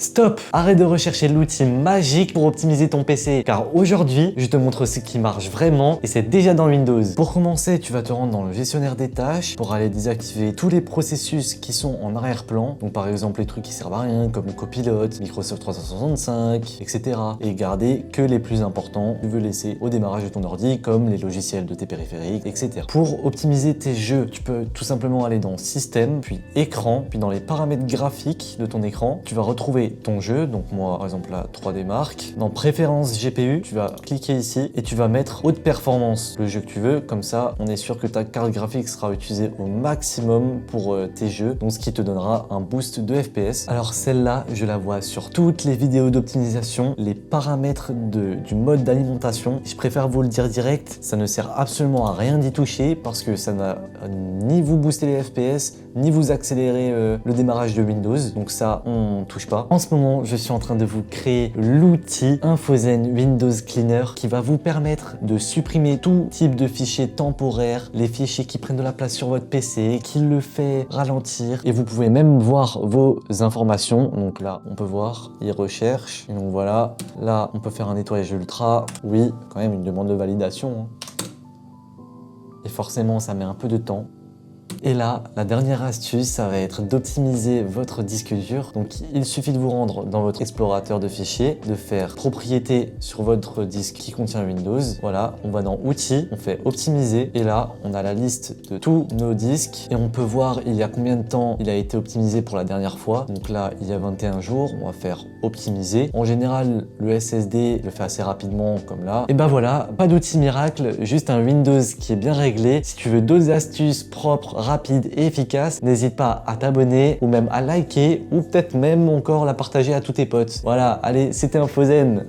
Stop! Arrête de rechercher l'outil magique pour optimiser ton PC, car aujourd'hui, je te montre ce qui marche vraiment et c'est déjà dans Windows. Pour commencer, tu vas te rendre dans le gestionnaire des tâches pour aller désactiver tous les processus qui sont en arrière-plan. Donc par exemple les trucs qui servent à rien comme Copilot, Microsoft 365, etc. Et garder que les plus importants que tu veux laisser au démarrage de ton ordi comme les logiciels de tes périphériques, etc. Pour optimiser tes jeux, tu peux tout simplement aller dans Système, puis Écran, puis dans les paramètres graphiques de ton écran, tu vas retrouver ton jeu, donc moi par exemple là 3D Mark. Dans Préférences GPU, tu vas cliquer ici et tu vas mettre Haute Performance, le jeu que tu veux, comme ça on est sûr que ta carte graphique sera utilisée au maximum pour tes jeux, donc ce qui te donnera un boost de FPS. Alors celle-là, je la vois sur toutes les vidéos d'optimisation, les paramètres du mode d'alimentation. Je préfère vous le dire direct, ça ne sert absolument à rien d'y toucher parce que ça n'a ni vous booster les FPS, ni vous accélérer le démarrage de Windows, donc ça on touche pas. En ce moment, je suis en train de vous créer l'outil Infozen Windows Cleaner qui va vous permettre de supprimer tout type de fichiers temporaires, les fichiers qui prennent de la place sur votre PC, qui le fait ralentir, et vous pouvez même voir vos informations. Donc là, on peut voir, il recherche, et donc voilà, là, on peut faire un nettoyage ultra. Oui, quand même une demande de validation, hein. Et forcément, ça met un peu de temps. Et là, la dernière astuce, ça va être d'optimiser votre disque dur. Donc, il suffit de vous rendre dans votre explorateur de fichiers, de faire propriété sur votre disque qui contient Windows. Voilà, on va dans Outils, on fait Optimiser. Et là, on a la liste de tous nos disques. Et on peut voir il y a combien de temps il a été optimisé pour la dernière fois. Donc là, il y a 21 jours, on va faire Optimiser. En général, le SSD le fait assez rapidement, comme là. Et ben voilà, pas d'outil miracle, juste un Windows qui est bien réglé. Si tu veux d'autres astuces propres, rapide et efficace, n'hésite pas à t'abonner ou même à liker ou peut-être même encore la partager à tous tes potes. Voilà, allez, c'était Infozen.